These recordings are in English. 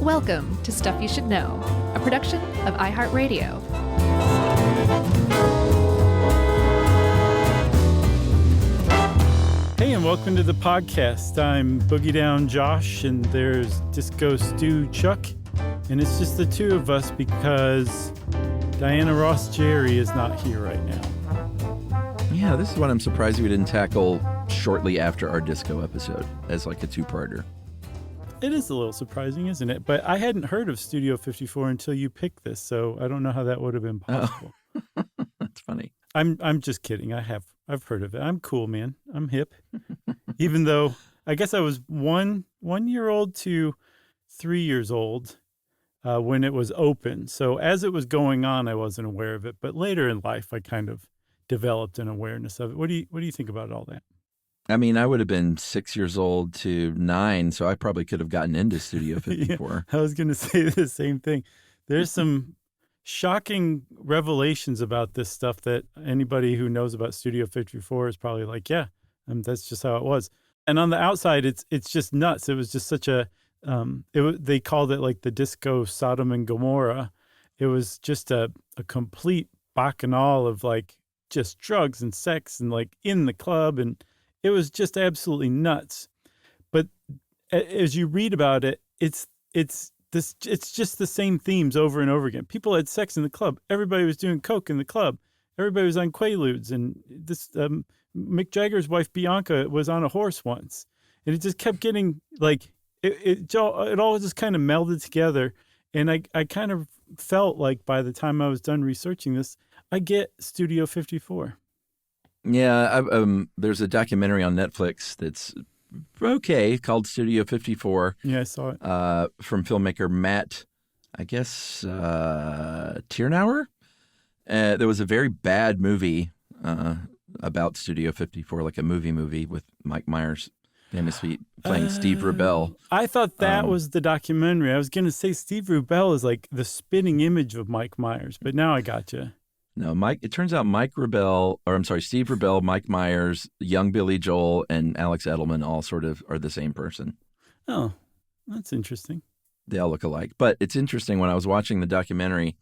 Welcome to Stuff You Should Know, a production of iHeartRadio. Hey, and welcome to the podcast. I'm Boogie Down Josh, and there's Disco Stew Chuck, and it's just the two of us because Diana Ross Jerry is not here right now. Yeah, this is what I'm surprised we didn't tackle shortly after our disco episode as like a two-parter. It is a little surprising, isn't it? But I hadn't heard of Studio 54 until you picked this, so I don't know how that would have been possible. Oh. That's funny. I'm just kidding. I've heard of it. I'm cool, man. I'm hip. Even though I guess I was one year old to 3 years old when it was open. So as it was going on, I wasn't aware of it. But later in life, I kind of developed an awareness of it. What do you think about all that? I mean, I would have been 6 years old to 9, so I probably could have gotten into Studio 54. Yeah, I was going to say the same thing. There's some shocking revelations about this stuff that anybody who knows about Studio 54 is probably like, yeah, that's just how it was. And on the outside, it's just nuts. It was just such a they called it like the disco Sodom and Gomorrah. It was just a complete bacchanal of like just drugs and sex and like in the club, and it was just absolutely nuts. But as you read about it, it's just the same themes over and over again. People had sex in the club. Everybody was doing coke in the club. Everybody was on Quaaludes. And this Mick Jagger's wife, Bianca, was on a horse once. And it just kept getting like, it all just kind of melded together. And I kind of felt like by the time I was done researching this, I get Studio 54. Yeah, there's a documentary on Netflix that's okay called Studio 54. Yeah, I saw it. From filmmaker Matt, I guess, Tiernauer. There was a very bad movie about Studio 54, like a movie with Mike Myers famously playing Steve Rubell. I thought that was the documentary. I was going to say Steve Rubell is like the spitting image of Mike Myers, but now I gotcha. No, it turns out Steve Rubell, Mike Myers, young Billy Joel, and Alex Edelman all sort of are the same person. Oh, that's interesting. They all look alike. But it's interesting, when I was watching the documentary,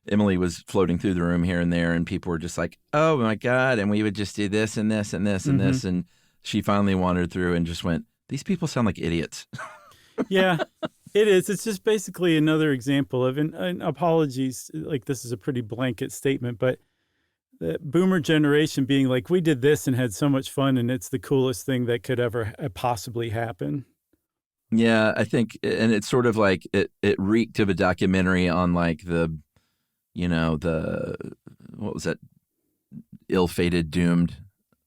Emily was floating through the room here and there, and people were just like, oh my God, and we would just do this and this and this and this. And she finally wandered through and just went, these people sound like idiots. Yeah. It is. It's just basically another example of, and apologies, like this is a pretty blanket statement, but the boomer generation being like, we did this and had so much fun and it's the coolest thing that could ever possibly happen. Yeah, I think, and it's sort of like it reeked of a documentary on like what was that ill-fated, doomed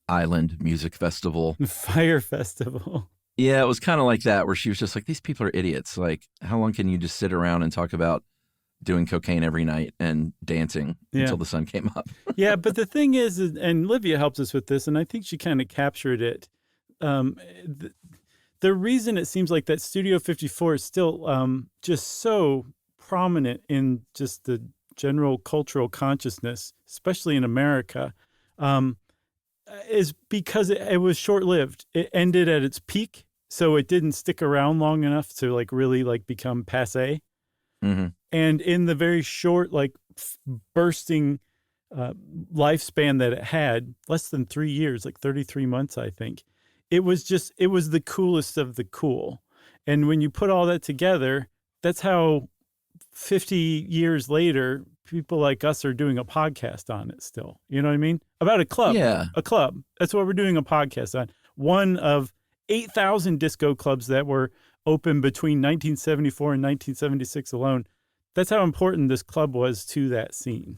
island music festival. Fire Festival. Yeah, it was kind of like that, where she was just like, these people are idiots. Like, how long can you just sit around and talk about doing cocaine every night and dancing until the sun came up? Yeah, but the thing is, and Livia helps us with this, and I think she kind of captured it. The reason it seems like that Studio 54 is still just so prominent in just the general cultural consciousness, especially in America, is because it was short-lived. It ended at its peak. So it didn't stick around long enough to like really like become passé. Mm-hmm. And in the very short, like bursting lifespan that it had, less than 3 years, like 33 months, I think, it was the coolest of the cool. And when you put all that together, that's how 50 years later, people like us are doing a podcast on it still. You know what I mean? About a club. Yeah. A club. That's what we're doing a podcast on. One of 8,000 disco clubs that were open between 1974 and 1976 alone. That's how important this club was to that scene.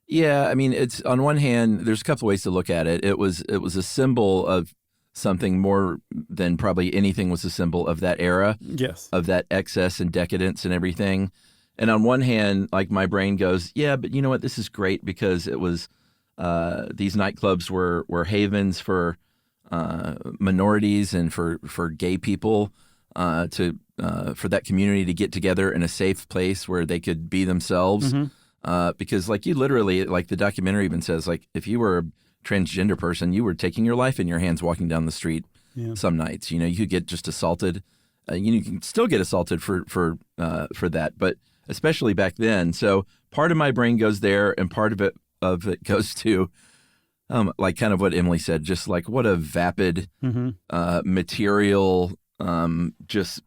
Yeah, I mean, it's on one hand, there's a couple ways to look at it. It was a symbol of something more than probably anything was a symbol of that era. Yes. Of that excess and decadence and everything. And on one hand, like my brain goes, yeah, but you know what? This is great because it was these nightclubs were havens for minorities and for gay people for that community to get together in a safe place where they could be themselves. Mm-hmm. Because like you literally, like the documentary even says, like if you were a transgender person, you were taking your life in your hands walking down the street some nights. You know, you could get just assaulted you can still get assaulted for that, but especially back then. So part of my brain goes there, and part of it goes to like kind of what Emily said, just like what a vapid material, just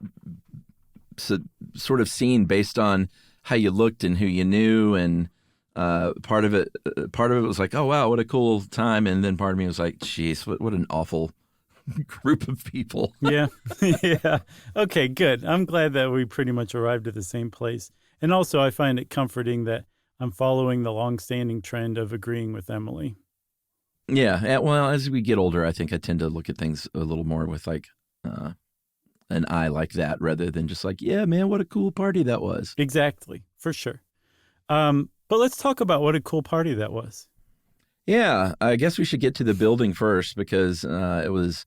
sort of scene based on how you looked and who you knew, and part of it was like, oh wow, what a cool time, and then part of me was like, geez, what an awful group of people. Yeah. Yeah. Okay, good. I'm glad that we pretty much arrived at the same place. And also, I find it comforting that I'm following the longstanding trend of agreeing with Emily. Yeah. Well, as we get older, I think I tend to look at things a little more with like an eye like that, rather than just like, yeah, man, what a cool party that was. Exactly. For sure. But let's talk about what a cool party that was. Yeah. I guess we should get to the building first, because it was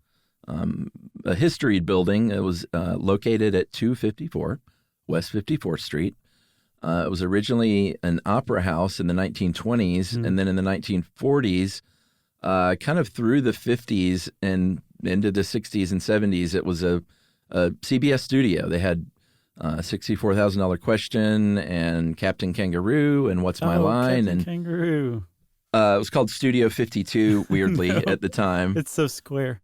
a historied building. It was located at 254 West 54th Street. It was originally an opera house in the 1920s, and then in the 1940s, kind of through the 50s and into the 60s and 70s, it was a CBS studio. They had $64,000 Question and Captain Kangaroo and What's My Line, Captain and Kangaroo. it was called Studio 52. Weirdly, at the time, It's so square.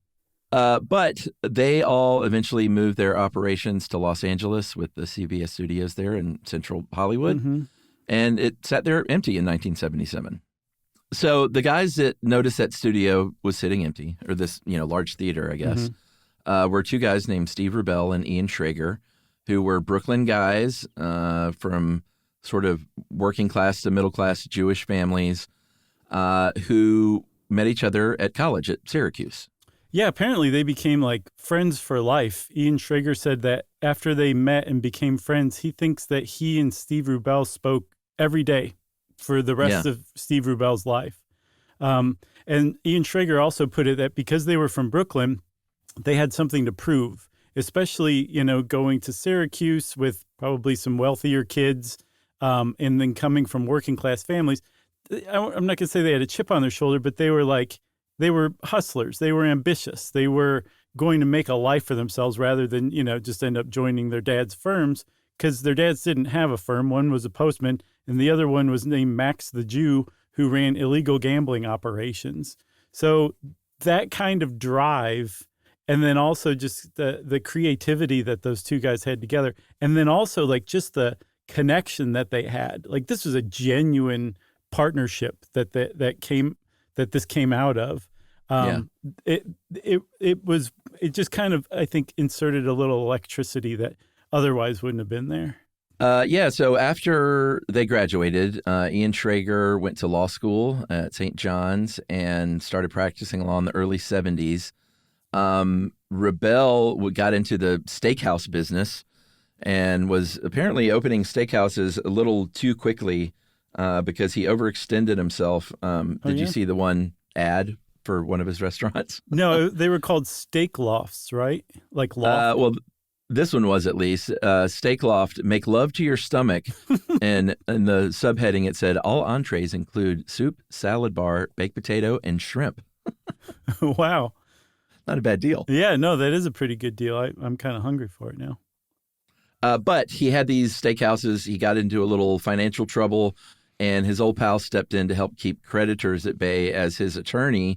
but they all eventually moved their operations to Los Angeles with the CBS studios there in Central Hollywood, and it sat there empty in 1977. So the guys that noticed that studio was sitting empty, or this large theater, I guess, were two guys named Steve Rubell and Ian Schrager, who were Brooklyn guys from sort of working class to middle class Jewish families who met each other at college at Syracuse. Yeah, apparently they became like friends for life. Ian Schrager said that after they met and became friends, he thinks that he and Steve Rubell spoke every day for the rest of Steve Rubell's life. And Ian Schrager also put it that because they were from Brooklyn, they had something to prove, especially, going to Syracuse with probably some wealthier kids, and then coming from working class families. I'm not going to say they had a chip on their shoulder, but they were hustlers. They were ambitious. They were going to make a life for themselves rather than, just end up joining their dad's firms, because their dads didn't have a firm. One was a postman, and the other one was named Max the Jew, who ran illegal gambling operations. So that kind of drive, and then also just the creativity that those two guys had together, and then also like just the connection that they had. Like this was a genuine partnership that this came out of. It just kind of, I think, inserted a little electricity that otherwise wouldn't have been there. So after they graduated, Ian Schrager went to law school at St. John's and started practicing law in the early 70s. Rubell got into the steakhouse business and was apparently opening steakhouses a little too quickly because he overextended himself. Did you see the one ad for one of his restaurants? No, they were called steak lofts, right? Like loft. Well, this one was at least Steak Loft, make love to your stomach. And in the subheading, it said, all entrees include soup, salad bar, baked potato, and shrimp. Wow. Not a bad deal. Yeah, no, that is a pretty good deal. I'm kind of hungry for it now. But he had these steakhouses. He got into a little financial trouble, and his old pal stepped in to help keep creditors at bay as his attorney.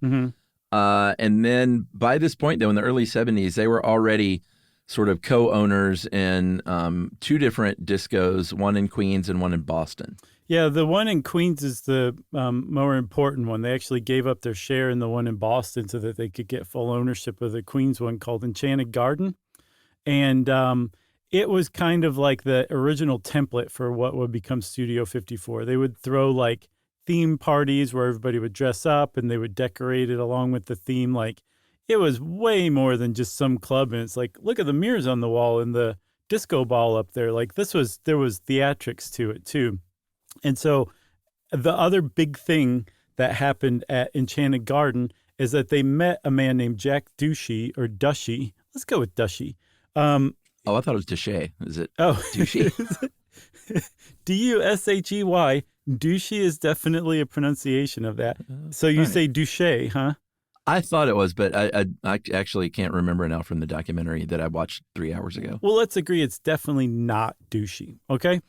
And then by this point, though, in the early 70s, they were already sort of co-owners in two different discos, one in Queens and one in Boston. Yeah, the one in Queens is the more important one. They actually gave up their share in the one in Boston so that they could get full ownership of the Queens one called Enchanted Garden. And it was kind of like the original template for what would become Studio 54. They would throw like theme parties where everybody would dress up and they would decorate it along with the theme. Like it was way more than just some club. And it's like, look at the mirrors on the wall and the disco ball up there. Like there was theatrics to it too. And so the other big thing that happened at Enchanted Garden is that they met a man named Jack Dushy, or Dushy. Let's go with Dushy. I thought it was Dushay. Is it Dushy? Dushey. Dushy is definitely a pronunciation of that. So you say Dushay, huh? I thought it was, but I actually can't remember now from the documentary that I watched 3 hours ago. Well, let's agree it's definitely not douchey, okay?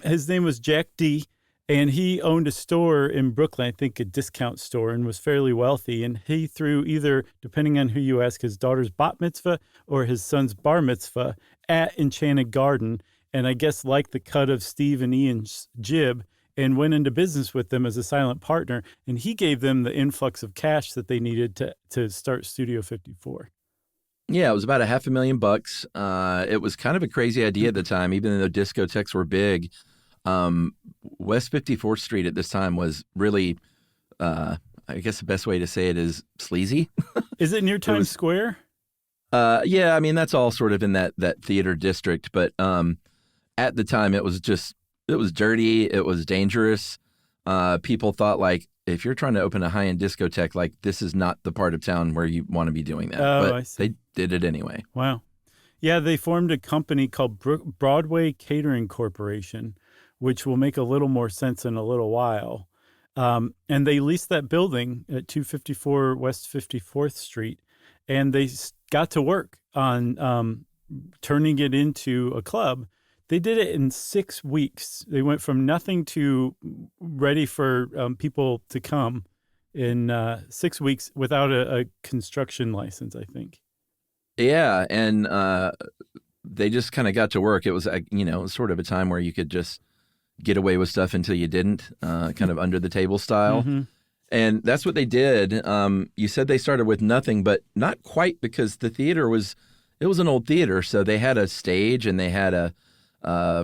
His name was Jack D., and he owned a store in Brooklyn, I think a discount store, and was fairly wealthy. And he threw either, depending on who you ask, his daughter's bat mitzvah or his son's bar mitzvah at Enchanted Garden. And I guess liked the cut of Steve and Ian's jib and went into business with them as a silent partner. And he gave them the influx of cash that they needed to start Studio 54. Yeah, it was about $500,000. It was kind of a crazy idea at the time, even though discotheques were big. West 54th Street at this time was really, I guess the best way to say it is sleazy. Is it near Times Square? Yeah, I mean, that's all sort of in that theater district. But at the time, it was dirty. It was dangerous. People thought, like, if you're trying to open a high-end discotheque, like, this is not the part of town where you want to be doing that. Oh, but I see. They did it anyway. Wow. Yeah, they formed a company called Broadway Catering Corporation, which will make a little more sense in a little while. And they leased that building at 254 West 54th Street, and they got to work on turning it into a club. They did it in 6 weeks. They went from nothing to ready for people to come in 6 weeks without a construction license, I think. Yeah, and they just kind of got to work. It was, sort of a time where you could just get away with stuff until you didn't, kind of under the table style. Mm-hmm. And that's what they did. You said they started with nothing, but not quite, because the theater it was an old theater. So they had a stage, and they had a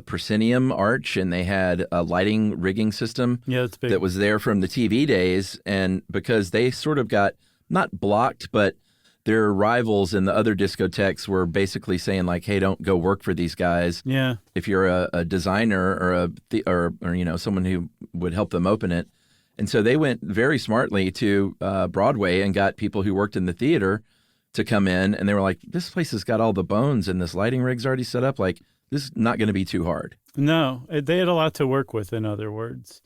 proscenium arch, and they had a lighting rigging system that's big. That was there from the TV days. And because they sort of got not blocked, but their rivals in the other discotheques were basically saying, like, hey, don't go work for these guys. Yeah. If you're a designer or someone who would help them open it. And so they went very smartly to Broadway and got people who worked in the theater to come in. And they were like, this place has got all the bones, and this lighting rig's already set up. Like, this is not going to be too hard. No, they had a lot to work with, in other words.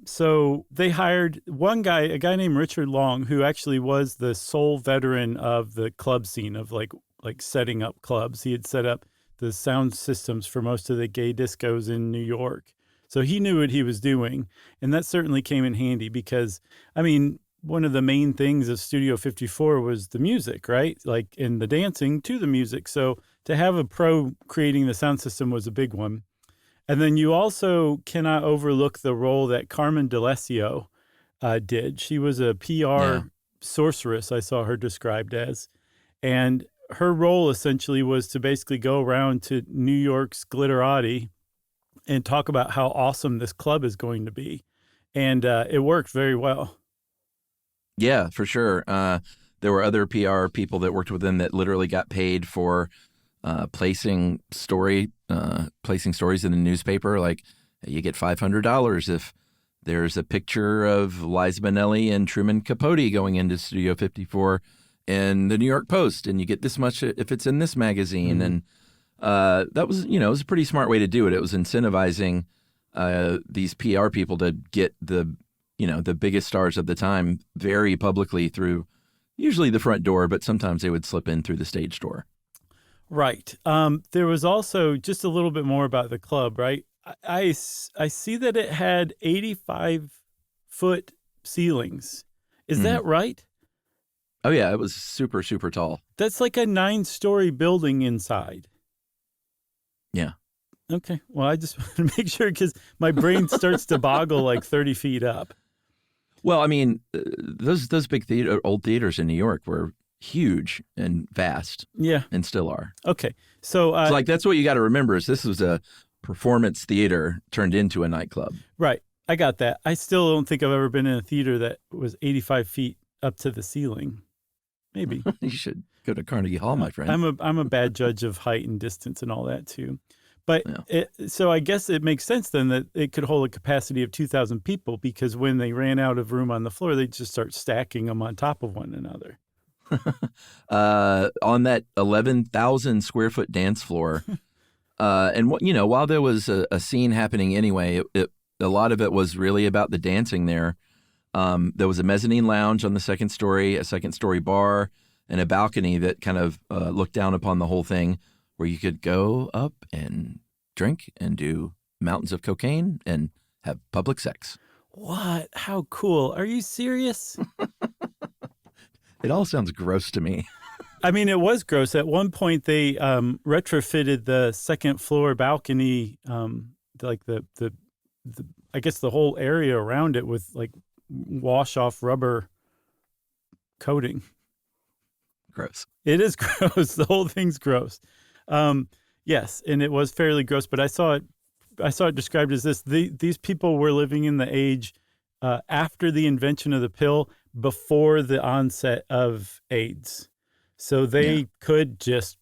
So they hired a guy named Richard Long, who actually was the sole veteran of the club scene of like setting up clubs. He had set up the sound systems for most of the gay discos in New York. So he knew what he was doing. And that certainly came in handy because, I mean, one of the main things of Studio 54 was the music, right? Like, in the dancing to the music. So to have a pro creating the sound system was a big one. And then you also cannot overlook the role that Carmen DeLessio did. She was a PR sorceress, I saw her described as. And her role essentially was to basically go around to New York's glitterati and talk about how awesome this club is going to be. And it worked very well. Yeah, for sure. There were other PR people that worked with them that literally got paid for placing stories in the newspaper. Like, you get $500 if there's a picture of Liza Minnelli and Truman Capote going into Studio 54 in the New York Post, and you get this much if it's in this magazine. Mm-hmm. And that was, it was a pretty smart way to do it. It was incentivizing these PR people to get the biggest stars of the time very publicly through usually the front door, but sometimes they would slip in through the stage door. Right. There was also just a little bit more about the club, right? I see that it had 85-foot ceilings. Is that right? Oh, yeah. It was super, super tall. That's like a 9-story building inside. Yeah. Okay. Well, I just want to make sure because my brain starts to boggle like 30 feet up. Well, I mean, those big old theaters in New York were huge and vast. Yeah. And still are. Okay. So that's what you got to remember is this was a performance theater turned into a nightclub. Right. I got that. I still don't think I've ever been in a theater that was 85 feet up to the ceiling. Maybe. You should go to Carnegie Hall, my friend. I'm a bad judge of height and distance and all that too. But so I guess it makes sense then that it could hold a capacity of 2,000 people because when they ran out of room on the floor, they'd just start stacking them on top of one another. On that 11,000 square foot dance floor. And while there was a scene happening anyway, a lot of it was really about the dancing there. There was a mezzanine lounge on the second story, a second-story bar, and a balcony that kind of looked down upon the whole thing, where you could go up and drink and do mountains of cocaine and have public sex. What? How cool. Are you serious? It all sounds gross to me. I mean, it was gross. At one point, they retrofitted the second floor balcony, like the I guess the whole area around it with like wash off rubber coating. Gross. It is gross. The whole thing's gross. Yes, and it was fairly gross. But I saw it described as this: these people were living in the age after the invention of the pill, before the onset of AIDS. So they could just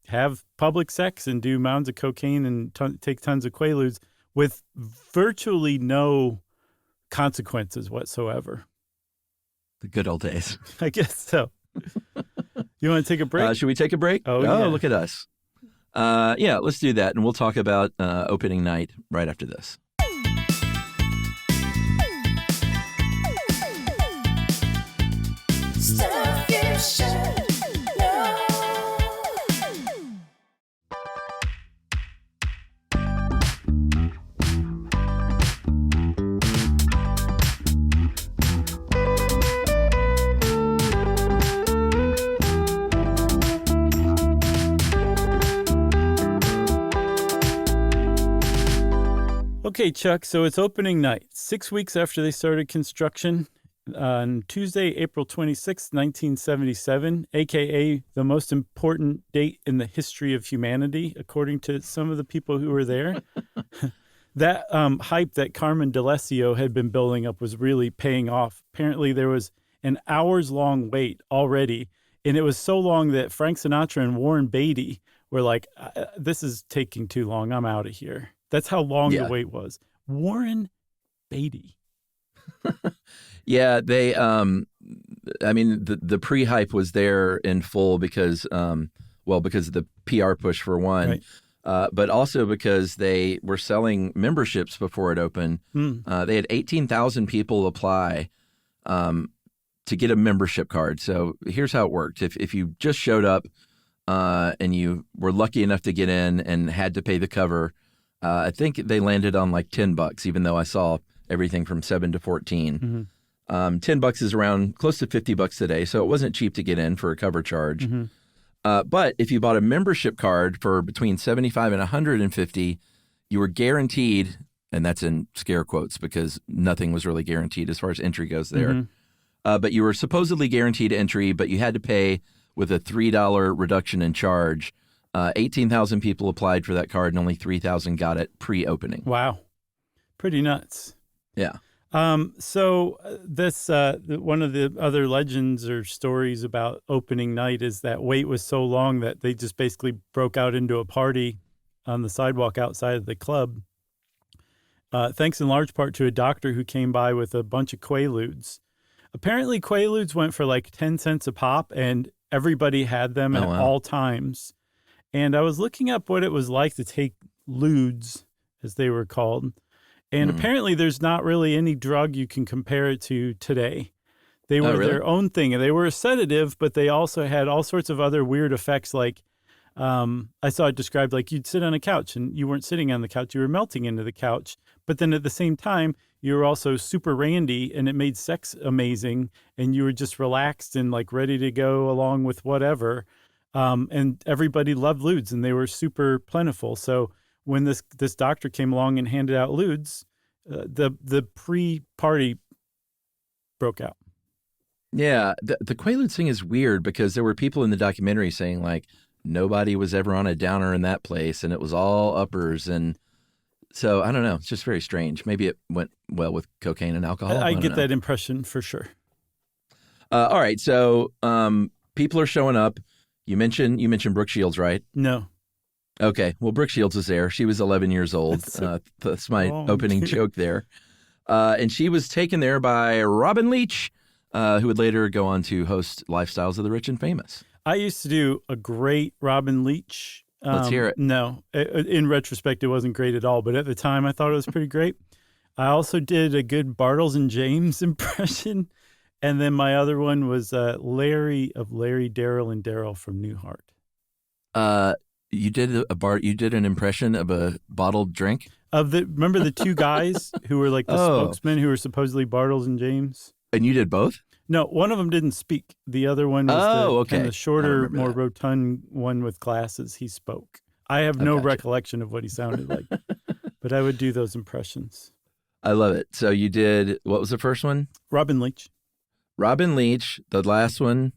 have public sex and do mounds of cocaine and take tons of Quaaludes with virtually no consequences whatsoever. The good old days. I guess so. You want to take a break? Should we take a break? Oh, yeah. Look at us. Yeah, let's do that. And we'll talk about opening night right after this. Stuff you should know. Okay, Chuck, so it's opening night, 6 weeks after they started construction, on Tuesday, April 26, 1977, a.k.a. the most important date in the history of humanity, according to some of the people who were there. That hype that Carmen DeLessio had been building up was really paying off. Apparently, there was an hours-long wait already, and it was so long that Frank Sinatra and Warren Beatty were like, this is taking too long, I'm out of here. That's how long the wait was. Warren Beatty. Yeah, they. I mean, the pre-hype was there in full because, because of the PR push for one, right. But also because they were selling memberships before it opened. They had 18,000 people apply to get a membership card. So here's how it worked: if you just showed up and you were lucky enough to get in and had to pay the cover. I think they landed on like $10, even though I saw everything from 7 to 14. Mm-hmm. $10 is around close to $50 today, so it wasn't cheap to get in for a cover charge. Mm-hmm. But if you bought a membership card for between $75 and $150, you were guaranteed, and that's in scare quotes because nothing was really guaranteed as far as entry goes there. Mm-hmm. But you were supposedly guaranteed entry, but you had to pay with a $3 reduction in charge. 18,000 people applied for that card and only 3,000 got it pre-opening. Wow. Pretty nuts. Yeah. So this one of the other legends or stories about opening night is that wait was so long that they just basically broke out into a party on the sidewalk outside of the club. Thanks in large part to a doctor who came by with a bunch of Quaaludes. Apparently Quaaludes went for like 10 cents a pop and everybody had them at all times. And I was looking up what it was like to take ludes, as they were called. And apparently there's not really any drug you can compare it to today. They were their own thing. And they were a sedative, but they also had all sorts of other weird effects. Like I saw it described like you'd sit on a couch and you weren't sitting on the couch. You were melting into the couch. But then at the same time, you were also super randy and it made sex amazing. And you were just relaxed and like ready to go along with whatever. And everybody loved ludes and they were super plentiful. So when this doctor came along and handed out ludes, the pre-party broke out. Yeah, the Quaaludes thing is weird because there were people in the documentary saying like nobody was ever on a downer in that place and it was all uppers. And so I don't know. It's just very strange. Maybe it went well with cocaine and alcohol. I get that impression for sure. All right. So people are showing up. You mentioned Brooke Shields, right? No. Okay. Well, Brooke Shields was there. She was 11 years old. That's my opening joke there. And she was taken there by Robin Leech, who would later go on to host Lifestyles of the Rich and Famous. I used to do a great Robin Leech. Let's hear it. No. In retrospect, it wasn't great at all. But at the time, I thought it was pretty great. I also did a good Bartles and James impression. And then my other one was Larry of Larry, Daryl, and Daryl from Newhart. You did you did an impression of a bottled drink? Remember the two guys who were like the spokesmen who were supposedly Bartles and James? And you did both? No, one of them didn't speak. The other one was kind of the shorter, more rotund one with glasses. He spoke. I have no recollection of what he sounded like, but I would do those impressions. I love it. So you did, what was the first one? Robin Leech. Robin Leech. The last one?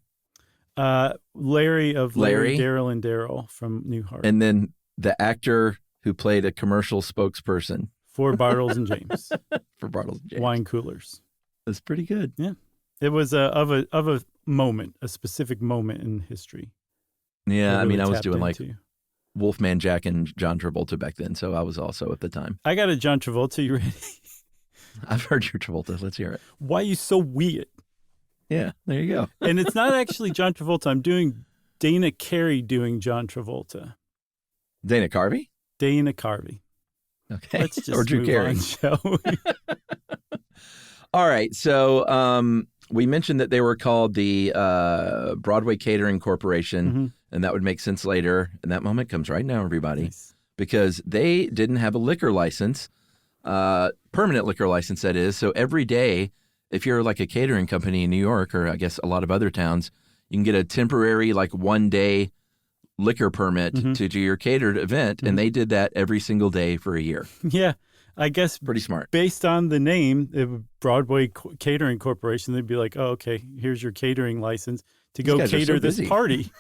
Larry of Larry, Daryl, and Daryl from Newhart. And then the actor who played a commercial spokesperson. For Bartles and James. For Bartles and James. Wine coolers. That's pretty good. Yeah. It was of a moment, a specific moment in history. Yeah, really I was doing like into. Wolfman Jack and John Travolta back then, so I was also at the time. I got a John Travolta. You ready? I've heard your Travolta. Let's hear it. Why are you so weird? Yeah, there you go. And it's not actually John Travolta. I'm doing Dana Carey doing John Travolta. Dana Carvey? Dana Carvey. Okay. Let's just or Drew move Carey. on, shall we? All right. So we mentioned that they were called the Broadway Catering Corporation, and that would make sense later. And that moment comes right now, everybody, Nice. because they didn't have a liquor license, permanent liquor license, that is. So every day, if you're like a catering company in New York, or I guess a lot of other towns, you can get a temporary, like 1-day liquor permit to do your catered event. And they did that every single day for a year. Yeah. I guess Pretty smart. based on the name, Broadway Catering Corporation, they'd be like, oh, okay, here's your catering license to go guys are so cater this busy. party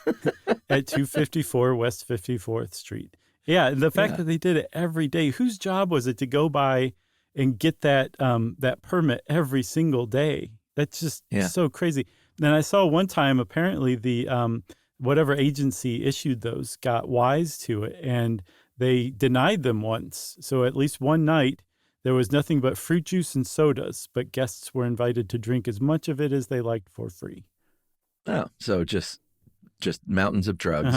at 254 West 54th Street. Yeah, and the fact that they did it every day, whose job was it to go by and get that that permit every single day? That's just so crazy. Then I saw one time, apparently, the whatever agency issued those got wise to it, and they denied them once. So at least one night, there was nothing but fruit juice and sodas, but guests were invited to drink as much of it as they liked for free. Oh, so just mountains of drugs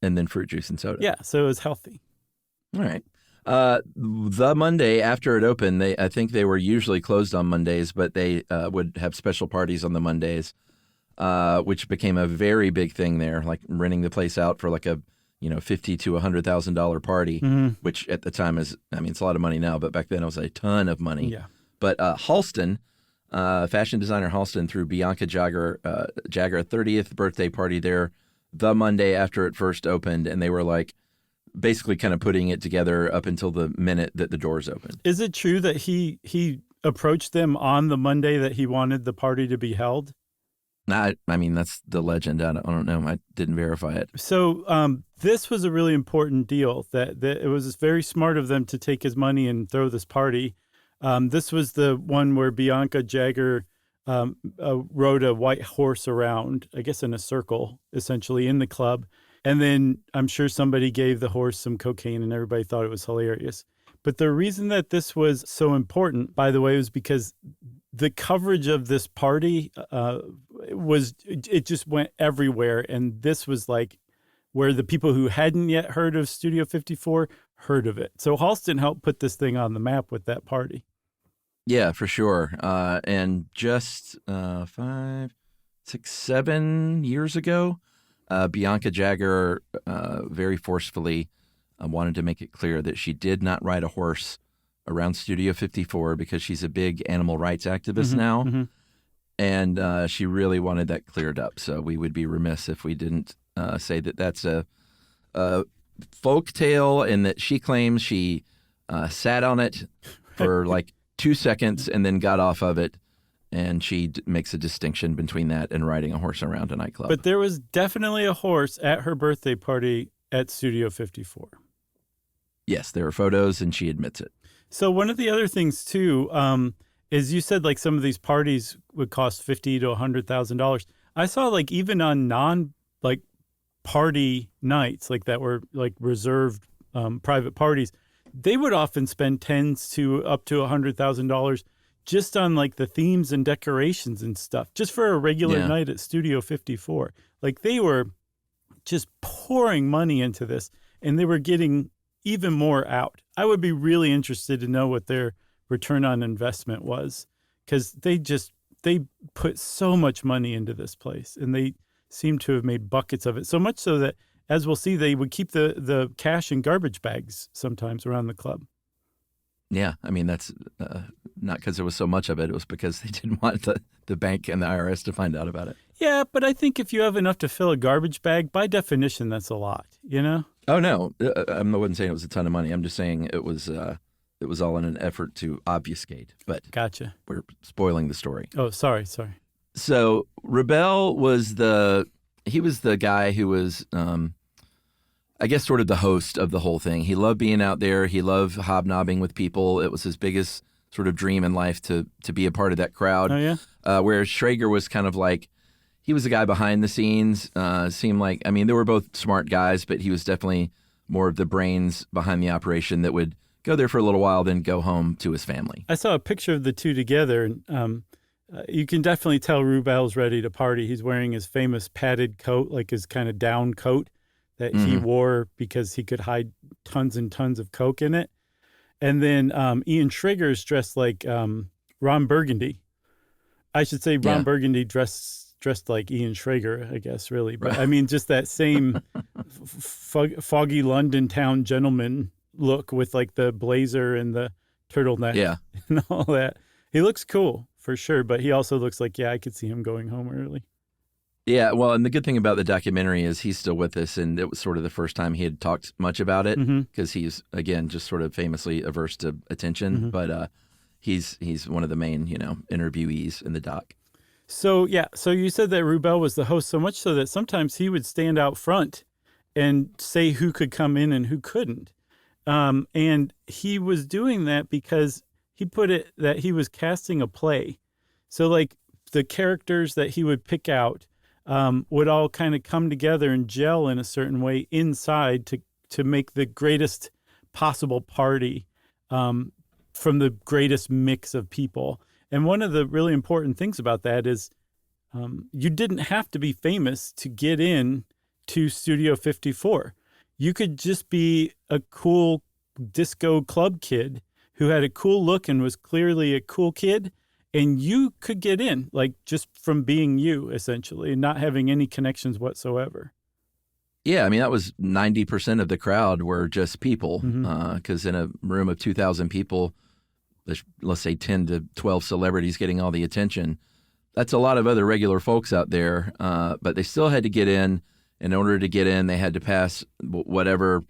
and then fruit juice and soda. Yeah, so it was healthy. All right. The Monday after it opened, I think they were usually closed on Mondays, but they would have special parties on the Mondays, which became a very big thing there, like renting the place out for like a $50,000 to $100,000 party, which at the time is, it's a lot of money now, but back then it was a ton of money. Yeah. But Halston, fashion designer Halston, threw Bianca Jagger a 30th birthday party there the Monday after it first opened, and they were like basically kind of putting it together up until the minute that the doors opened. Is it true that he approached them on the Monday that he wanted the party to be held? That's the legend. I don't know. I didn't verify it. So this was a really important deal. That it was very smart of them to take his money and throw this party. This was the one where Bianca Jagger rode a white horse around, I guess in a circle, essentially in the club. And then I'm sure somebody gave the horse some cocaine and everybody thought it was hilarious. But the reason that this was so important, by the way, was because the coverage of this party it just went everywhere. And this was like where the people who hadn't yet heard of Studio 54 heard of it. So Halston helped put this thing on the map with that party. Yeah, for sure. And just 5, 6, 7 years ago, Bianca Jagger very forcefully wanted to make it clear that she did not ride a horse around Studio 54 because she's a big animal rights activist now. And she really wanted that cleared up. So we would be remiss if we didn't say that that's a folk tale, and that she claims she sat on it for like 2 seconds and then got off of it. And she makes a distinction between that and riding a horse around a nightclub. But there was definitely a horse at her birthday party at Studio 54. Yes, there are photos, and she admits it. So one of the other things, too, is you said like some of these parties would cost $50,000 to $100,000. I saw like even on party nights like that were like reserved private parties, they would often spend tens to up to $100,000 just on like the themes and decorations and stuff, just for a regular night at Studio 54. Like they were just pouring money into this, and they were getting even more out. I would be really interested to know what their return on investment was, because they put so much money into this place, and they seem to have made buckets of it, so much so that, as we'll see, they would keep the cash in garbage bags sometimes around the club. Yeah, I mean, that's not because there was so much of it. It was because they didn't want the bank and the IRS to find out about it. Yeah, but I think if you have enough to fill a garbage bag, by definition, that's a lot, you know? Oh, no. I wasn't saying it was a ton of money. I'm just saying it was all in an effort to obfuscate. But Gotcha. we're spoiling the story. Oh, sorry. So Rebel was the guy who was, I guess, sort of the host of the whole thing. He loved being out there. He loved hobnobbing with people. It was his biggest sort of dream in life to be a part of that crowd. Oh, yeah? Whereas Schrager was kind of like, he was the guy behind the scenes. Seemed like, I mean, they were both smart guys, but he was definitely more of the brains behind the operation that would go there for a little while, then go home to his family. I saw a picture of the two together, and you can definitely tell Rubel's ready to party. He's wearing his famous padded coat, like his kind of down coat that he wore because he could hide tons and tons of coke in it. And then Ian Schrager's dressed like Ron Burgundy. I should say Ron Burgundy dressed like Ian Schrager, I guess, really. But I mean, just that same foggy London town gentleman look with like the blazer and the turtleneck and all that. He looks cool for sure, but he also looks like, I could see him going home early. Yeah, well, and the good thing about the documentary is he's still with us, and it was sort of the first time he had talked much about it, because he's, again, just sort of famously averse to attention, but he's one of the main, interviewees in the doc. So you said that Rubel was the host, so much so that sometimes he would stand out front and say who could come in and who couldn't. And he was doing that because he put it that he was casting a play. So like the characters that he would pick out would all kind of come together and gel in a certain way inside to make the greatest possible party from the greatest mix of people. And one of the really important things about that is you didn't have to be famous to get in to Studio 54. You could just be a cool disco club kid who had a cool look and was clearly a cool kid, and you could get in, like just from being you, essentially, and not having any connections whatsoever. Yeah, I mean, that was 90% of the crowd were just people, because in a room of 2,000 people, let's say 10 to 12 celebrities getting all the attention. That's a lot of other regular folks out there, but they still had to get in. In order to get in, they had to pass whatever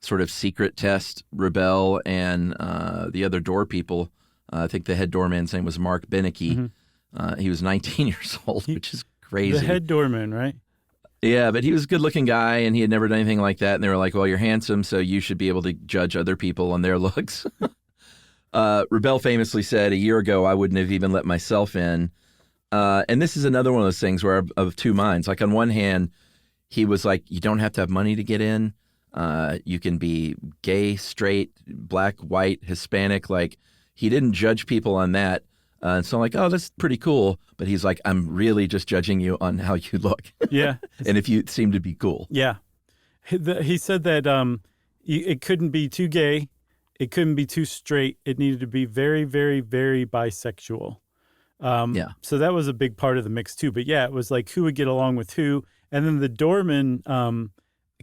sort of secret test Rebel and the other door people. I think the head doorman's name was Mark Beneke. He was 19 years old, which is crazy. The head doorman, right? Yeah, but he was a good-looking guy, and he had never done anything like that. And they were like, well, you're handsome, so you should be able to judge other people on their looks. Rebel famously said, a year ago, I wouldn't have even let myself in. And this is another one of those things where I'm of two minds. Like, on one hand, he was like, you don't have to have money to get in. You can be gay, straight, black, white, Hispanic. Like, he didn't judge people on that. And so I'm like, oh, that's pretty cool. But he's like, I'm really just judging you on how you look. Yeah. And if you seem to be cool. Yeah. He said that it couldn't be too gay. It couldn't be too straight. It needed to be very, very, very bisexual. So that was a big part of the mix too. But yeah, it was like who would get along with who. And then the doormen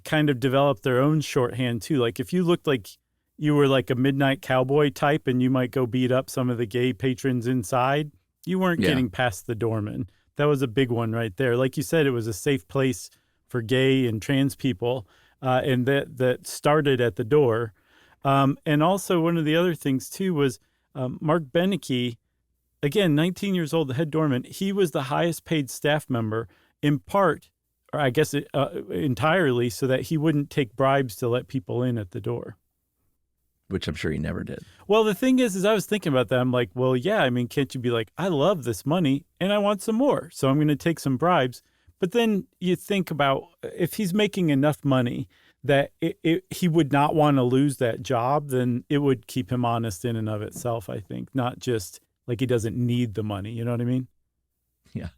kind of developed their own shorthand too. Like if you looked like you were like a midnight cowboy type and you might go beat up some of the gay patrons inside, you weren't getting past the doorman. That was a big one right there. Like you said, it was a safe place for gay and trans people. And that started at the door. And also one of the other things too was Mark Beneke, again, 19 years old, the head doorman, he was the highest paid staff member in part, or I guess entirely, so that he wouldn't take bribes to let people in at the door. Which I'm sure he never did. Well, the thing is I was thinking about that. I'm like, well, yeah, I mean, can't you be like, I love this money and I want some more, so I'm going to take some bribes. But then you think about if he's making enough money that he would not want to lose that job, then it would keep him honest in and of itself, I think, not just like he doesn't need the money. You know what I mean? Yeah.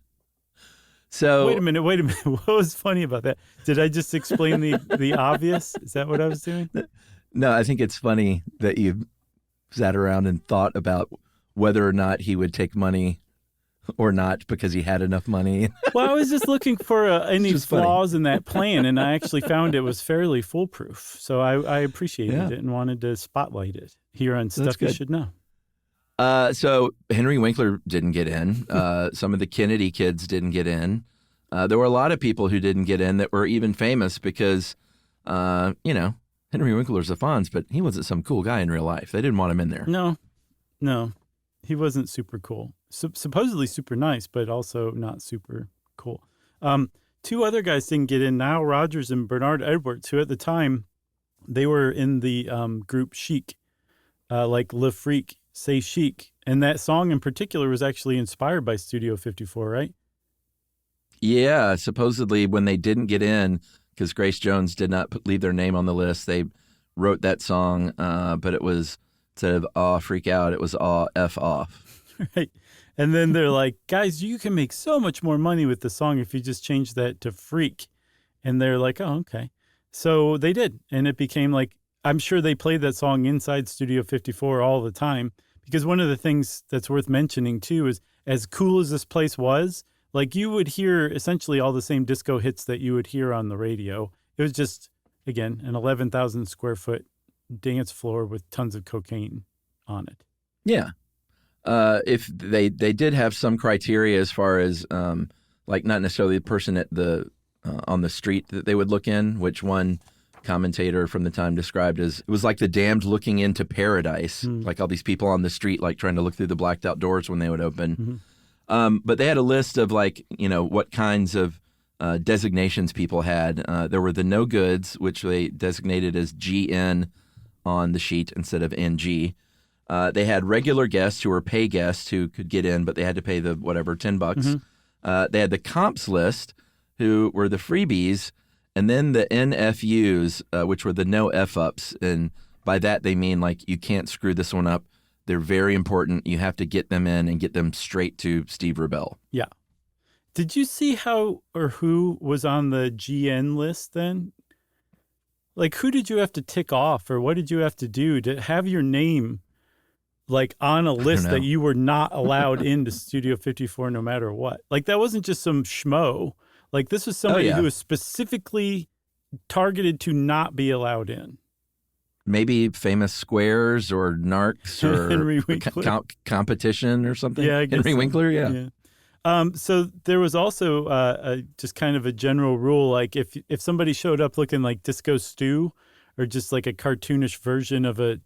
So wait a minute. What was funny about that? Did I just explain the obvious? Is that what I was doing? No, I think it's funny that you sat around and thought about whether or not he would take money or not because he had enough money. Well, I was just looking for any just funny. flaws in that plan, and I actually found it was fairly foolproof. So I appreciated it and wanted to spotlight it here on Stuff You good. Should Know. So Henry Winkler didn't get in. Some of the Kennedy kids didn't get in. There were a lot of people who didn't get in that were even famous because, Henry Winkler's a Fonz, but he wasn't some cool guy in real life. They didn't want him in there. No, he wasn't super cool. Supposedly super nice, but also not super cool. Two other guys didn't get in, Nile Rodgers and Bernard Edwards, who at the time, they were in the group Chic, like Le Freak, Say Chic. And that song in particular was actually inspired by Studio 54, right? Yeah, supposedly when they didn't get in, because Grace Jones did not leave their name on the list, they wrote that song, but it was, instead of "aw, freak out," it was "aw, F off." Right. And then they're like, guys, you can make so much more money with the song if you just change that to Freak. And they're like, oh, okay. So they did. And it became like, I'm sure they played that song inside Studio 54 all the time. Because one of the things that's worth mentioning, too, is as cool as this place was, like you would hear essentially all the same disco hits that you would hear on the radio. It was just, again, an 11,000 square foot dance floor with tons of cocaine on it. Yeah. If they did have some criteria as far as like not necessarily the person at the on the street that they would look in, which one commentator from the time described as it was like the damned looking into paradise, like all these people on the street like trying to look through the blacked out doors when they would open. But they had a list of like, what kinds of designations people had. There were the no goods, which they designated as GN on the sheet instead of NG. They had regular guests who were pay guests who could get in, but they had to pay the whatever, $10. They had the comps list, who were the freebies, and then the NFUs, which were the no F-ups. And by that, they mean like you can't screw this one up. They're very important. You have to get them in and get them straight to Steve Rebell. Yeah. Did you see how or who was on the GN list then? Like, who did you have to tick off, or what did you have to do to have your name like on a list that you were not allowed into Studio 54 no matter what? Like, that wasn't just some schmo. Like, this was somebody who was specifically targeted to not be allowed in. Maybe famous squares or narcs or Henry Winkler. Competition or something. Yeah, I guess Henry Winkler, yeah. So there was also just kind of a general rule, like if somebody showed up looking like Disco Stew or just like a cartoonish version of a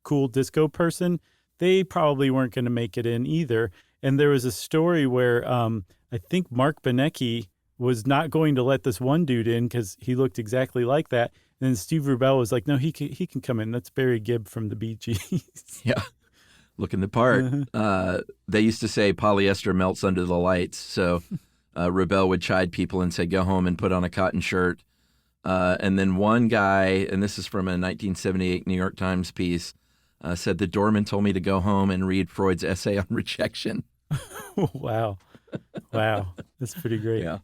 cool disco person, they probably weren't going to make it in either. And there was a story where I think Mark Benecki was not going to let this one dude in because he looked exactly like that. And then Steve Rubell was like, no, he can come in. That's Barry Gibb from the Bee Gees. Yeah. Looking the part. They used to say polyester melts under the lights. So Rebell would chide people and say, go home and put on a cotton shirt. And then one guy, and this is from a 1978 New York Times piece, said the doorman told me to go home and read Freud's essay on rejection. Wow. That's pretty great. Yeah.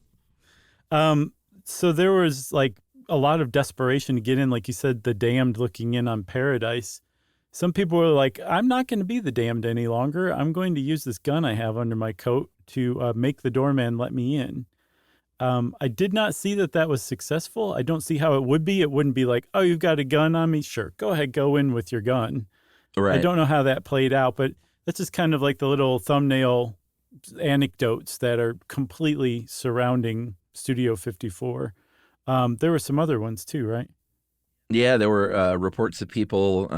So there was like a lot of desperation to get in. Like you said, the damned looking in on Paradise. Some people were like, I'm not going to be the damned any longer. I'm going to use this gun I have under my coat to make the doorman let me in. I did not see that was successful. I don't see how it would be. It wouldn't be like, oh, you've got a gun on me? Sure, go ahead, go in with your gun. Right. I don't know how that played out, but that's just kind of like the little thumbnail anecdotes that are completely surrounding Studio 54. There were some other ones too, right? Yeah, there were reports of people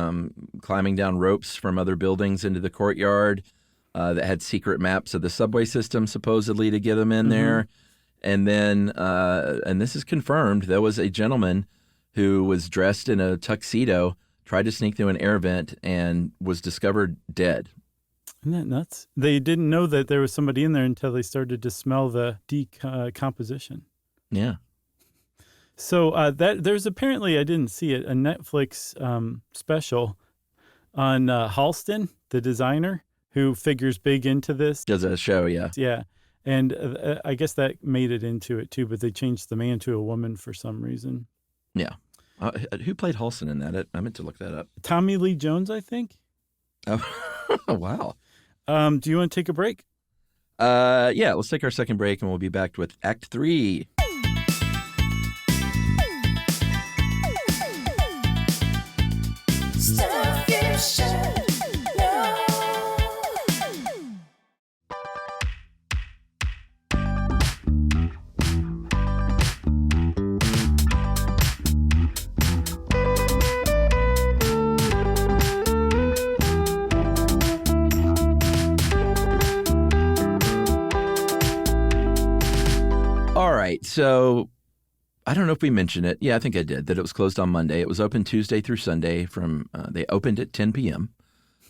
climbing down ropes from other buildings into the courtyard that had secret maps of the subway system, supposedly, to get them in there. And then, and this is confirmed, there was a gentleman who was dressed in a tuxedo, tried to sneak through an air vent, and was discovered dead. Isn't that nuts? They didn't know that there was somebody in there until they started to smell the decomposition. Yeah. So there's apparently, I didn't see it, a Netflix special on Halston, the designer, who figures big into this. Does a show, yeah. Yeah. And I guess that made it into it too, but they changed the man to a woman for some reason. Yeah. Who played Halston in that? I meant to look that up. Tommy Lee Jones, I think. Oh, wow. Do you want to take a break? Yeah, let's take our second break and we'll be back with Act 3. Stuff you should know. All right, so I don't know if we mentioned it. Yeah, I think I did, that it was closed on Monday. It was open Tuesday through Sunday from, they opened at 10 p.m.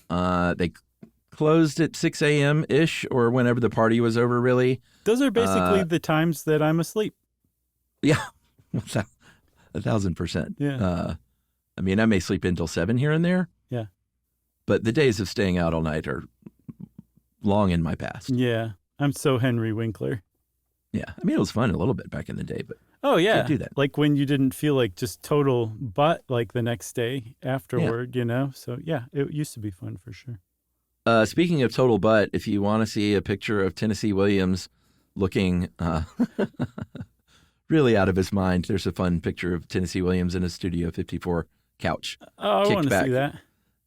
They closed at 6 a.m.-ish or whenever the party was over, really. Those are basically the times that I'm asleep. Yeah, 1,000%. Yeah. I mean, I may sleep until 7 here and there. Yeah. But the days of staying out all night are long in my past. Yeah. I'm so Henry Winkler. Yeah. I mean, it was fun a little bit back in the day, but Oh, yeah. can't do that. Like when you didn't feel like just total butt like the next day afterward, you know? So, yeah, it used to be fun for sure. Speaking of total butt, if you want to see a picture of Tennessee Williams looking really out of his mind, there's a fun picture of Tennessee Williams in a Studio 54 couch. Oh, I Kicked want to back. see that.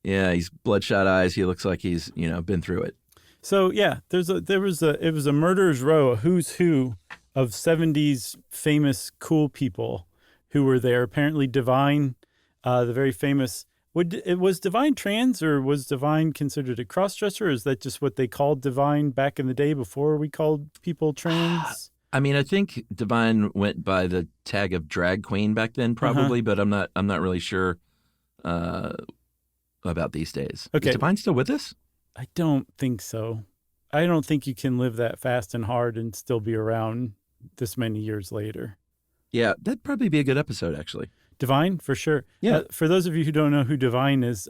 Yeah, he's bloodshot eyes. He looks like he's, been through it. So, yeah, it was a murderer's row, a who's who of 70s famous cool people who were there. Apparently Divine, the very famous, was Divine trans, or was Divine considered a crossdresser, or is that just what they called Divine back in the day before we called people trans? I mean, I think Divine went by the tag of drag queen back then, probably, but I'm not really sure about these days. Okay. Is Divine still with us? I don't think so. I don't think you can live that fast and hard and still be around this many years later. Yeah, that'd probably be a good episode, actually. Divine, for sure. Yeah. For those of you who don't know who Divine is,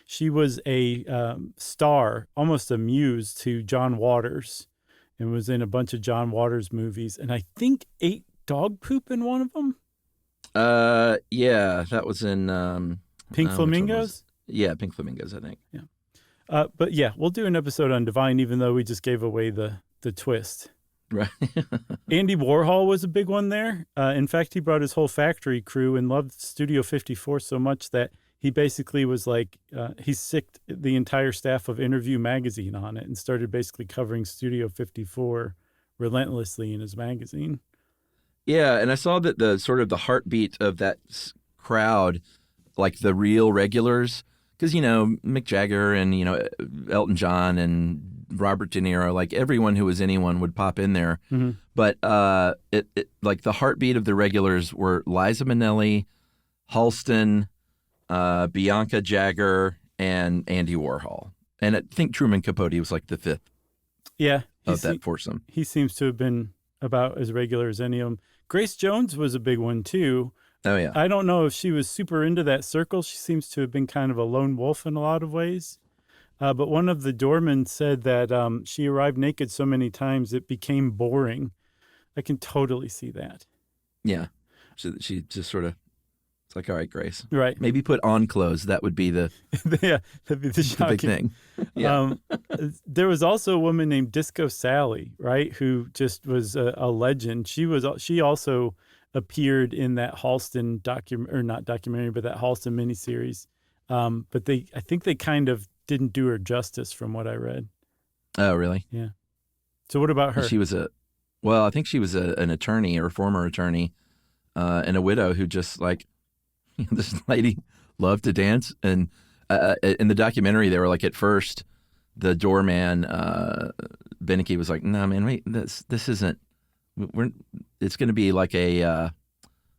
she was a star, almost a muse to John Waters, and was in a bunch of John Waters movies, and I think ate dog poop in one of them. Yeah, that was in Pink which one was Flamingos? it? Yeah, Pink Flamingos, I think. But yeah, we'll do an episode on Divine, even though we just gave away the twist. Right. Andy Warhol was a big one there. In fact, he brought his whole factory crew and loved Studio 54 so much that he basically was like, he sicked the entire staff of Interview magazine on it and started basically covering Studio 54 relentlessly in his magazine. Yeah, and I saw that the sort of the heartbeat of that crowd, like the real regulars, because, Mick Jagger and, Elton John and Robert De Niro, like everyone who was anyone would pop in there. Mm-hmm. But it like the heartbeat of the regulars were Liza Minnelli, Halston, Bianca Jagger, and Andy Warhol. And I think Truman Capote was like the fifth Yeah. of that foursome. He seems to have been about as regular as any of them. Grace Jones was a big one, too. Oh, yeah. I don't know if she was super into that circle. She seems to have been kind of a lone wolf in a lot of ways. But one of the doormen said that she arrived naked so many times it became boring. I can totally see that. Yeah. She just sort of, it's like, all right, Grace. Right. Maybe put on clothes. That would be the, Yeah, that'd be the shocking big thing. Yeah. There was also a woman named Disco Sally, right, who just was a legend. She also appeared in that Halston not documentary, but that Halston miniseries. But I think they kind of didn't do her justice from what I read. Oh, really? Yeah. So what about her? She was I think she was an attorney or a former attorney, and a widow who just like, this lady loved to dance. And in the documentary, they were like, at first, the doorman, Beneke, was like, no, man, wait, this isn't, it's going to be like a,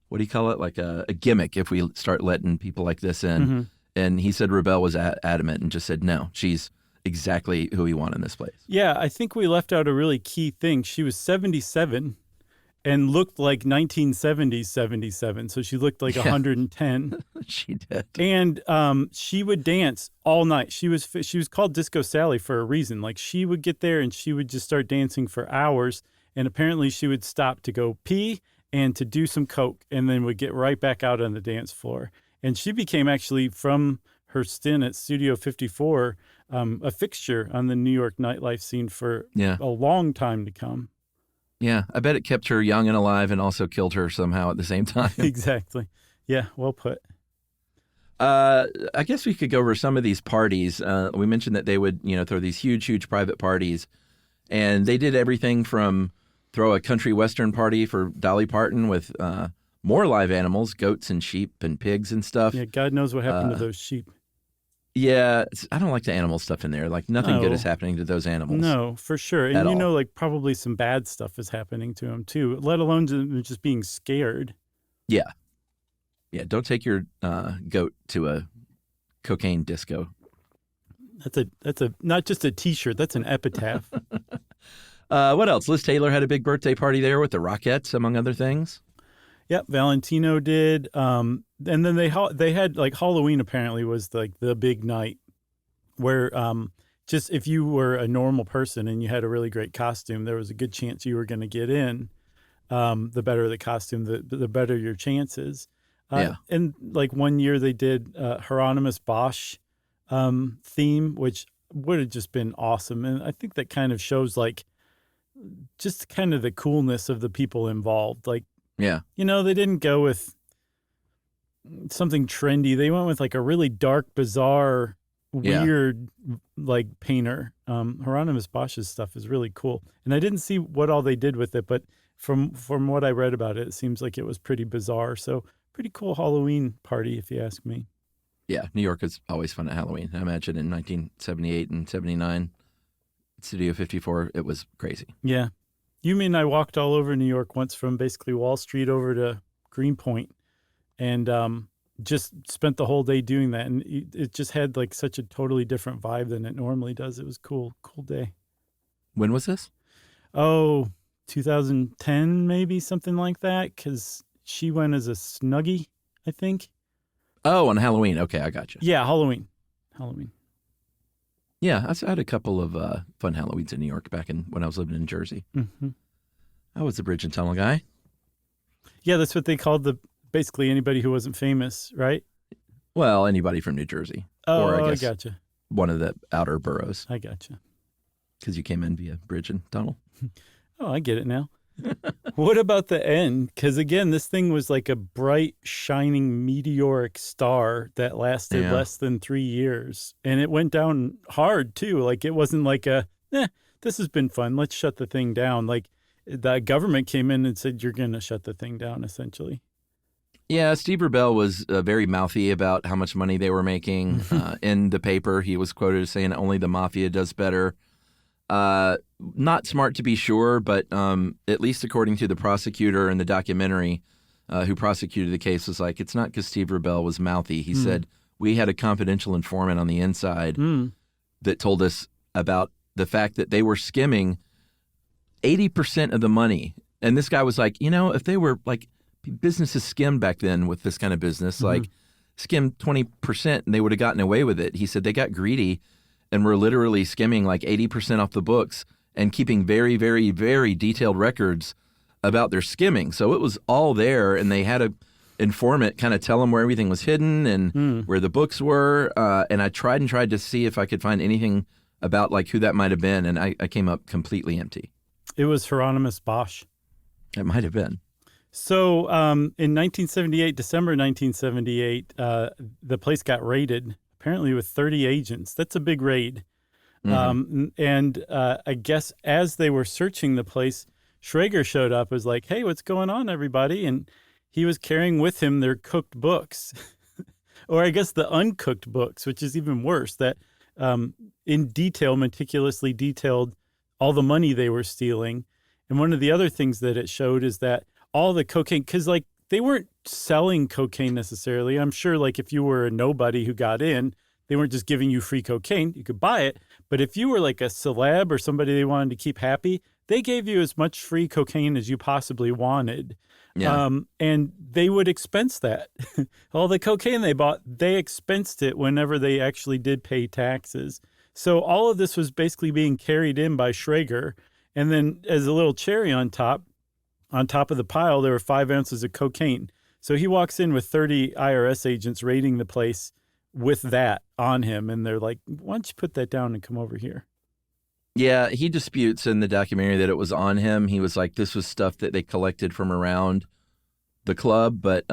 what do you call it? Like a gimmick if we start letting people like this in. Mm-hmm. And he said Rebel was adamant and just said, no, she's exactly who we want in this place. Yeah, I think we left out a really key thing. She was 77 and looked like 1970s 77. So she looked like 110. She did. And she would dance all night. She was called Disco Sally for a reason. Like she would get there and she would just start dancing for hours. And apparently she would stop to go pee and to do some coke and then would get right back out on the dance floor. And she became actually, from her stint at Studio 54 a fixture on the New York nightlife scene for a long time to come. Yeah, I bet it kept her young and alive and also killed her somehow at the same time. Exactly. Yeah, well put. I guess we could go over some of these parties. We mentioned that they would, throw these huge, huge private parties. And they did everything from throw a country western party for Dolly Parton with more live animals, goats and sheep and pigs and stuff. Yeah, God knows what happened to those sheep. Yeah, I don't like the animal stuff in there. Like nothing good is happening to those animals. No, for sure. And like probably some bad stuff is happening to them too, let alone just being scared. Yeah. Yeah, don't take your goat to a cocaine disco. That's a not just a T-shirt. That's an epitaph. What else? Liz Taylor had a big birthday party there with the Rockettes, among other things. Yep, Valentino did. And then they had like Halloween apparently was like the big night where just if you were a normal person and you had a really great costume, there was a good chance you were going to get in. The better the costume, the better your chances. And like one year they did Hieronymus Bosch theme, which would have just been awesome. And I think that kind of shows like just kind of the coolness of the people involved. Like, they didn't go with something trendy. They went with like a really dark, bizarre, weird like painter. Hieronymus Bosch's stuff is really cool. And I didn't see what all they did with it, but from what I read about it, it seems like it was pretty bizarre. So pretty cool Halloween party, if you ask me. Yeah, New York is always fun at Halloween. I imagine in 1978 and 79, Studio 54, it was crazy. Yeah. You mean I walked all over New York once from basically Wall Street over to Greenpoint and just spent the whole day doing that. And it just had like such a totally different vibe than it normally does. It was cool day. When was this? 2010, maybe something like that. Because she went as a Snuggie, I think. Oh, on Halloween. Okay, I got you. Yeah, Halloween. Yeah, I had a couple of fun Halloweens in New York back when I was living in Jersey. Mm-hmm. I was the Bridge and Tunnel guy. Yeah, that's what they called basically anybody who wasn't famous, right? Well, anybody from New Jersey. Oh, or I guess I gotcha. One of the outer boroughs. I gotcha. Because you came in via Bridge and Tunnel. Oh, I get it now. What about the end? Because again, this thing was like a bright, shining, meteoric star that lasted less than 3 years. And it went down hard, too. Like, it wasn't like this has been fun. Let's shut the thing down. Like, the government came in and said, you're going to shut the thing down, essentially. Yeah, Steve Rebell was very mouthy about how much money they were making. In the paper, he was quoted as saying, only the mafia does better. Not smart to be sure, but at least according to the prosecutor in the documentary who prosecuted the case, was like, it's not because Steve Rebell was mouthy. He said, we had a confidential informant on the inside that told us about the fact that they were skimming 80% of the money. And this guy was like, if they were like, businesses skimmed back then with this kind of business, like skimmed 20% and they would have gotten away with it. He said they got greedy and were literally skimming like 80% off the books and keeping very, very, very detailed records about their skimming. So it was all there, and they had a informant kind of tell them where everything was hidden and where the books were. And I tried to see if I could find anything about like who that might have been, and I came up completely empty. It was Hieronymus Bosch. It might have been. So in 1978, December 1978, the place got raided, apparently with 30 agents. That's a big raid. And I guess as they were searching the place, Schrager showed up, was like, hey, what's going on, everybody? And he was carrying with him their cooked books, or I guess the uncooked books, which is even worse, that in detail, meticulously detailed all the money they were stealing. And one of the other things that it showed is that all the cocaine, because like they weren't selling cocaine necessarily. I'm sure like if you were a nobody who got in, they weren't just giving you free cocaine. You could buy it. But if you were like a celeb or somebody they wanted to keep happy, they gave you as much free cocaine as you possibly wanted. Yeah. And they would expense that. All the cocaine they bought, they expensed it whenever they actually did pay taxes. So all of this was basically being carried in by Schrager. And then as a little cherry on top of the pile, there were 5 ounces of cocaine. So he walks in with 30 IRS agents raiding the place with that on him, and they're like, "Why don't you put that down and come over here?" Yeah, he disputes in the documentary that it was on him. He was like, this was stuff that they collected from around the club, but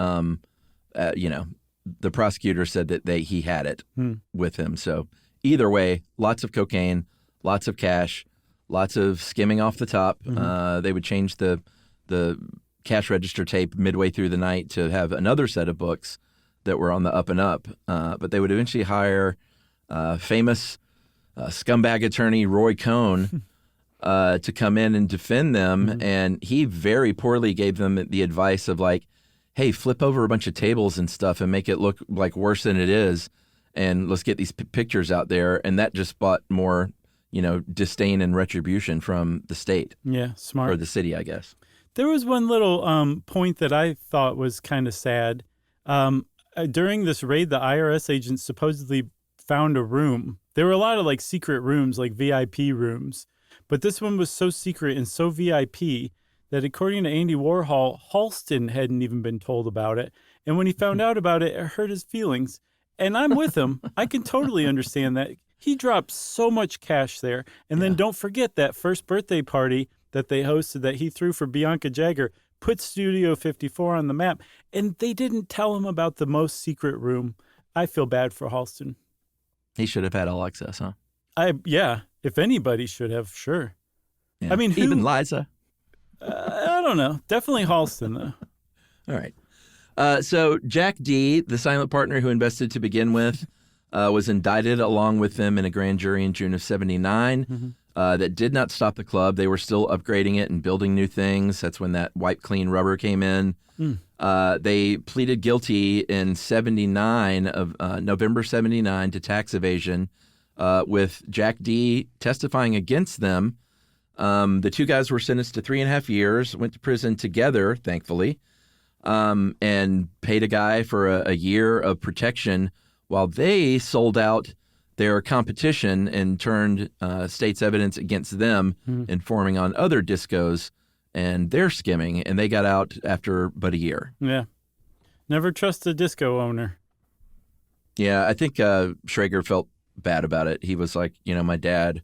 you know, the prosecutor said that he had it with him. So either way, lots of cocaine, lots of cash, lots of skimming off the top. They would change the cash register tape midway through the night to have another set of books that were on the up and up. But they would eventually hire famous scumbag attorney Roy Cohn to come in and defend them. And he very poorly gave them the advice of like, hey, flip over a bunch of tables and stuff and make it look like worse than it is. And let's get these pictures out there. And that just brought more, you know, disdain and retribution from the state. Yeah, smart. Or the city, I guess. There was one little point that I thought was kind of sad. During this raid, the IRS agents supposedly found a room. There were a lot of like secret rooms, like VIP rooms. But this one was so secret and so VIP that according to Andy Warhol, Halston hadn't even been told about it. And when he found out about it, it hurt his feelings. And I'm with him. I can totally understand that. He dropped so much cash there. And then don't forget that first birthday party that they hosted that he threw for Bianca Jagger put Studio 54 on the map. And they didn't tell him about the most secret room. I feel bad for Halston. He should have had all access, huh? Yeah, if anybody should have, sure. Yeah. I mean, who, even Liza. I don't know. Definitely Halston, though. All right. So Jack D., the silent partner who invested to begin with, was indicted along with them in a grand jury in June of 79. That did not stop the club. They were still upgrading it and building new things. That's when that wipe clean rubber came in. They pleaded guilty in 79 of November 79 to tax evasion, with Jack D. testifying against them. The two guys were sentenced to 3.5 years, went to prison together, thankfully, and paid a guy for a year of protection while they sold out their competition and turned state's evidence against them, informing on other discos and their skimming, and they got out after but a year. Yeah. Never trust a disco owner. Yeah, I think Schrager felt bad about it. He was like, you know, my dad,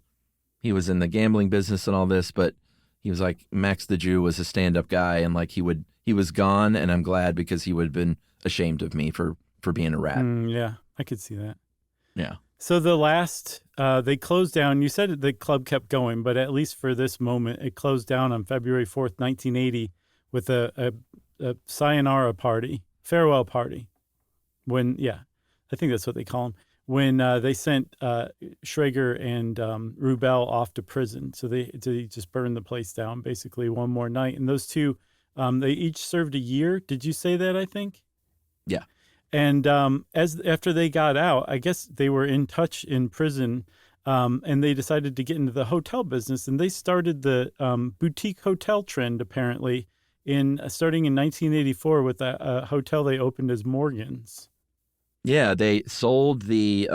he was in the gambling business and all this, but he was like, Max the Jew was a stand-up guy, and like he was gone, and I'm glad because he would have been ashamed of me for being a rat. Yeah, I could see that. Yeah. So the last, they closed down. You said the club kept going, but at least for this moment, it closed down on February 4th, 1980 with a sayonara party, farewell party. When, I think that's what they call them. When they sent Schrager and Rubel off to prison. So they just burned the place down basically one more night. And those two, they each served a year. Did you say that, I think? Yeah. And after they got out, I guess they were in touch in prison, and they decided to get into the hotel business. And they started the boutique hotel trend, apparently, starting in 1984 with a hotel they opened as Morgan's. Yeah, they sold the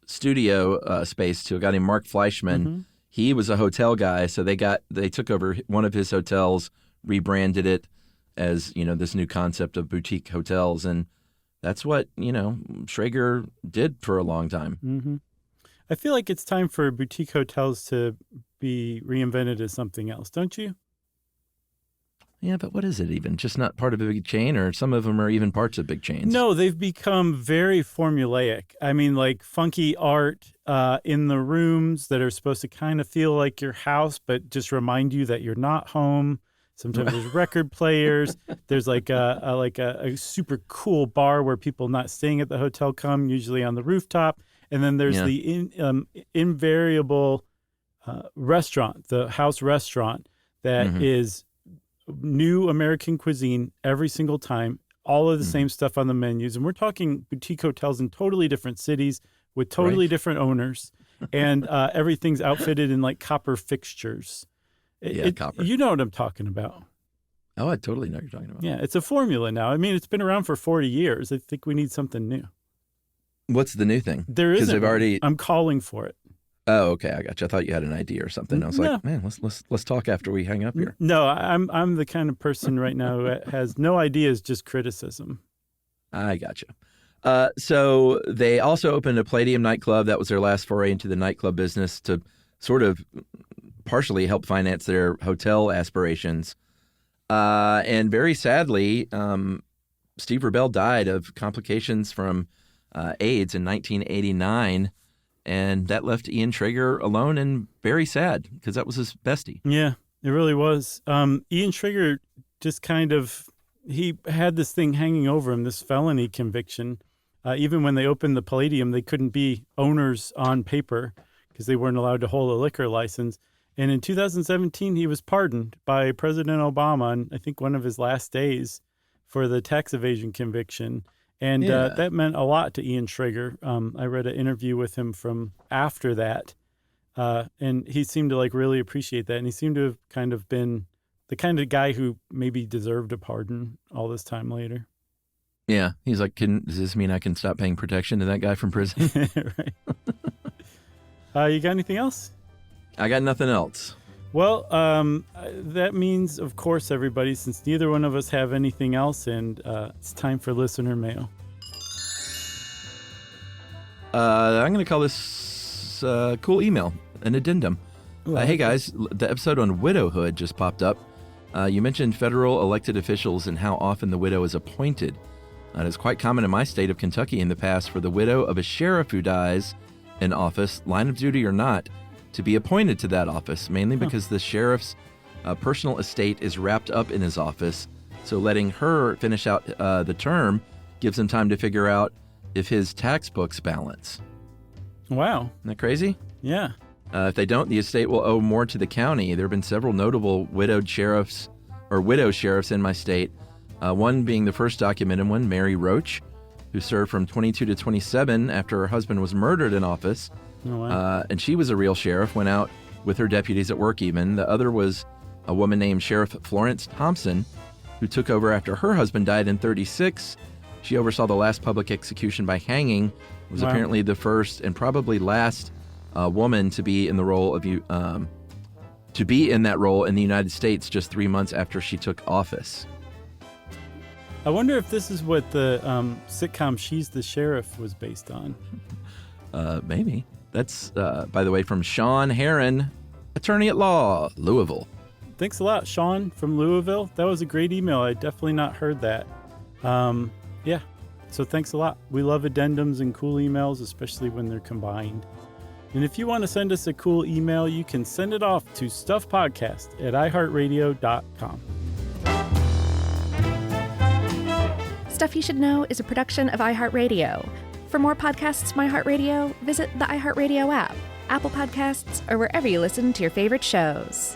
studio space to a guy named Mark Fleischman. He was a hotel guy, so they took over one of his hotels, rebranded it as, you know, this new concept of boutique hotels, and that's what, you know, Schrager did for a long time. I feel like it's time for boutique hotels to be reinvented as something else, don't you? Yeah, but what is it even? Just not part of a big chain, or some of them are even parts of big chains? No, they've become very formulaic. I mean, like funky art in the rooms that are supposed to kind of feel like your house, but just remind you that you're not home. Sometimes there's record players. There's like a super cool bar where people not staying at the hotel come, usually on the rooftop. And then there's the invariable restaurant, the house restaurant that is new American cuisine every single time, all of the same stuff on the menus. And we're talking boutique hotels in totally different cities with totally different owners. And everything's outfitted in like copper fixtures. Copper. You know what I'm talking about. Oh, I totally know what you're talking about. Yeah, it's a formula now. I mean, it's been around for 40 years. I think we need something new. What's the new thing? There isn't. They've already... I'm calling for it. Oh, okay, I got you. I thought you had an idea or something. I was like, man, let's talk after we hang up here. No, I'm the kind of person right now who has no ideas, just criticism. I got you. So they also opened a Palladium nightclub. That was their last foray into the nightclub business to sort of partially help finance their hotel aspirations. And very sadly, Steve Rebell died of complications from AIDS in 1989. And that left Ian Traeger alone and very sad because that was his bestie. Yeah, it really was. Ian Traeger just he had this thing hanging over him, this felony conviction. Even when they opened the Palladium, they couldn't be owners on paper because they weren't allowed to hold a liquor license. And in 2017, he was pardoned by President Obama on, I think, one of his last days for the tax evasion conviction. And that meant a lot to Ian Traeger. I read an interview with him from after that, and he seemed to really appreciate that. And he seemed to have kind of been the kind of guy who maybe deserved a pardon all this time later. Yeah, he's like, does this mean I can stop paying protection to that guy from prison? Right. You got anything else? I got nothing else. Well, that means, of course, everybody, since neither one of us have anything else, and it's time for listener mail. I'm going to call this cool email, an addendum. Ooh, Hey, guys, the episode on widowhood just popped up. You mentioned federal elected officials and how often the widow is appointed. It is quite common in my state of Kentucky in the past for the widow of a sheriff who dies in office, line of duty or not, to be appointed to that office, mainly because the sheriff's personal estate is wrapped up in his office. So letting her finish out the term gives him time to figure out if his tax books balance. Wow. Isn't that crazy? Yeah. If they don't, the estate will owe more to the county. There have been several notable widow sheriffs in my state. One being the first documented one, Mary Roach, who served from 22 to 27 after her husband was murdered in office. Oh, wow. And she was a real sheriff, went out with her deputies at work even. The other was a woman named Sheriff Florence Thompson, who took over after her husband died in 36. She oversaw the last public execution by hanging, was apparently the first and probably last woman to be in the role of that role in the United States just 3 months after she took office. I wonder if this is what the sitcom She's the Sheriff was based on. Maybe. That's, by the way, from Sean Herron, attorney at law, Louisville. Thanks a lot, Sean from Louisville. That was a great email. I definitely not heard that. Yeah, so thanks a lot. We love addendums and cool emails, especially when they're combined. And if you want to send us a cool email, you can send it off to stuffpodcast@iheartradio.com. Stuff You Should Know is a production of iHeartRadio. For more podcasts from iHeartRadio, visit the iHeartRadio app, Apple Podcasts, or wherever you listen to your favorite shows.